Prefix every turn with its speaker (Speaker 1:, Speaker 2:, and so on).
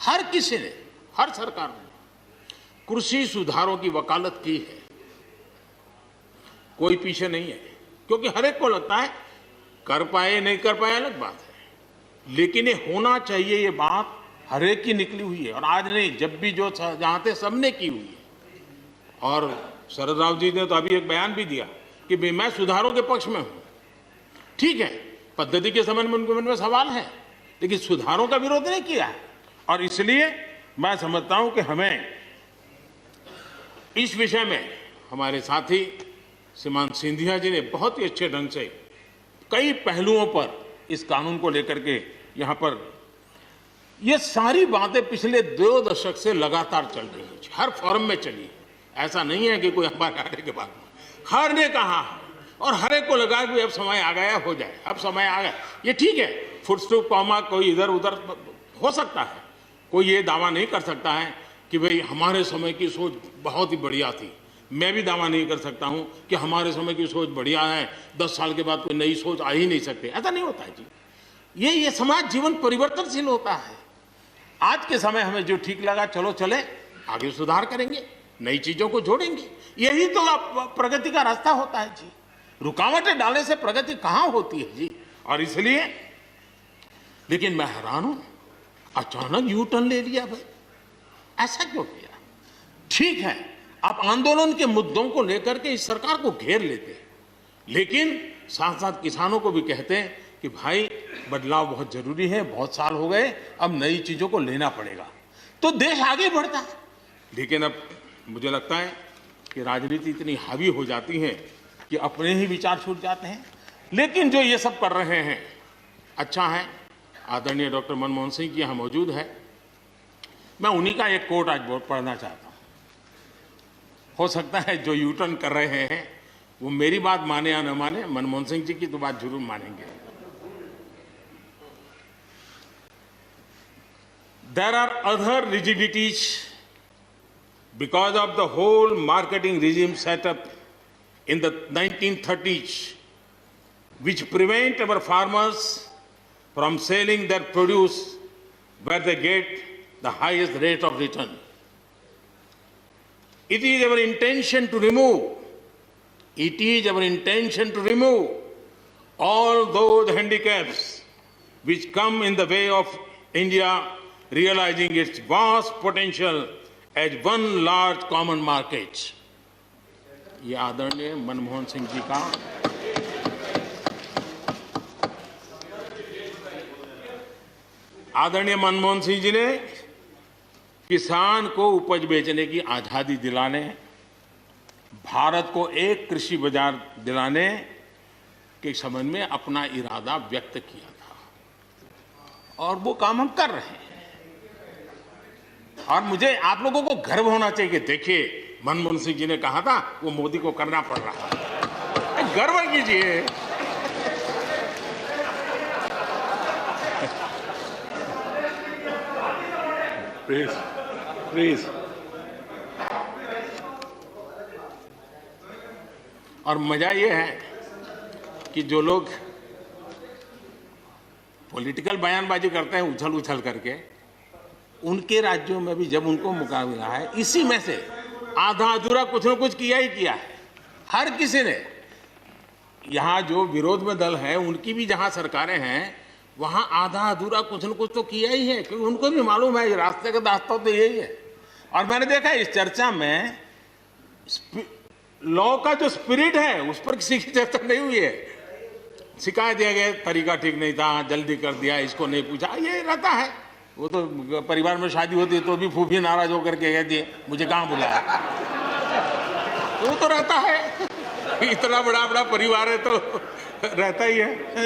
Speaker 1: हर किसी ने, हर सरकार ने कृषि सुधारों की वकालत की है। कोई पीछे नहीं है, क्योंकि हर एक को लगता है कर पाए नहीं कर पाए अलग बात है, लेकिन ये होना चाहिए, ये बात हर एक की निकली हुई है। और आज नहीं, जब भी जो जहाँ थे सबने की हुई है। और शरद राव जी ने तो अभी एक बयान भी दिया कि भाई मैं सुधारों के पक्ष में हूँ। ठीक है, पद्धति के संबंध में उनके मन में सवाल है, लेकिन सुधारों का विरोध नहीं किया है। और इसलिए मैं समझता हूं कि हमें इस विषय में हमारे साथी श्रीमान सिंधिया जी ने बहुत ही अच्छे ढंग से कई पहलुओं पर इस कानून को लेकर के यहाँ पर ये सारी बातें पिछले 2 दशक से लगातार चल रही है, हर फोरम में चली है। ऐसा नहीं है कि कोई हमारे आने के बाद हर ने कहा है और हर एक को लगा कि अब समय आ गया, हो जाए, अब समय आ गया। ये ठीक है, फुल स्टॉप कॉमा कोई इधर उधर हो सकता है, कोई ये दावा नहीं कर सकता है कि भाई हमारे समय की सोच बहुत ही बढ़िया थी। मैं भी दावा नहीं कर सकता हूं कि हमारे समय की सोच बढ़िया है, 10 साल के बाद कोई नई सोच आ ही नहीं सकती। ऐसा नहीं होता है जी। ये समाज जीवन परिवर्तनशील होता है। आज के समय हमें जो ठीक लगा चलो चले, आगे सुधार करेंगे, नई चीजों को जोड़ेंगे। यही तो प्रगति का रास्ता होता है जी। रुकावटें डालने से प्रगति कहां होती है जी। और इसलिए, लेकिन मैं हैरान हूं, अचानक यू टर्न ले लिया भाई, ऐसा क्यों किया? ठीक है, आप आंदोलन के मुद्दों को लेकर के इस सरकार को घेर लेते हैं, लेकिन साथ साथ किसानों को भी कहते हैं कि भाई बदलाव बहुत जरूरी है, बहुत साल हो गए, अब नई चीजों को लेना पड़ेगा, तो देश आगे बढ़ता है। लेकिन अब मुझे लगता है कि राजनीति इतनी हावी हो जाती है कि अपने ही विचार छूट जाते हैं। लेकिन जो ये सब कर रहे हैं अच्छा है। आदरणीय डॉक्टर मनमोहन सिंह जी यहाँ मौजूद है, मैं उन्हीं का एक कोट आज पढ़ना चाहता हूँ। हो सकता है जो यू टर्न कर रहे हैं वो मेरी बात माने या न माने, मनमोहन सिंह जी की तो बात जरूर मानेंगे। There are other rigidities because of the whole marketing regime set up in the 1930s, which prevent our farmers from selling their produce where they get the highest rate of return. It is our intention to remove all those handicaps which come in the way of India realizing its vast potential as one large common market. ये आदरणीय मनमोहन सिंह जी का आदरणीय मनमोहन सिंह जी ने किसान को उपज बेचने की आजादी दिलाने, भारत को एक कृषि बाजार दिलाने के संबंध में अपना इरादा व्यक्त किया था, और वो काम हम कर रहे हैं। और मुझे आप लोगों को गर्व होना चाहिए कि देखिए, मनमोहन सिंह जी ने कहा था वो मोदी को करना पड़ रहा है, गर्व कीजिए। प्लीज। और मजा ये है कि जो लोग पॉलिटिकल बयानबाजी करते हैं उछल उछल करके, उनके राज्यों में भी जब उनको मौका मिला है, इसी में से आधा अधूरा कुछ न कुछ किया ही किया है। हर किसी ने, यहाँ जो विरोध में दल है उनकी भी जहाँ सरकारें हैं वहाँ आधा अधूरा कुछ न कुछ तो किया ही है, क्योंकि उनको भी मालूम है रास्ते का रास्ता तो यही है। और मैंने देखा इस चर्चा में लॉ का जो स्पिरिट है उस पर किसी की चर्चा नहीं हुई है। शिकायत दिया गया तरीका ठीक नहीं था, जल्दी कर दिया, इसको नहीं पूछा, ये रहता है। वो तो परिवार में शादी होती है तो भी फूफी नाराज होकर के कहती है मुझे कहाँ बुलाया, वो तो रहता है। इतना बड़ा परिवार है तो रहता ही है।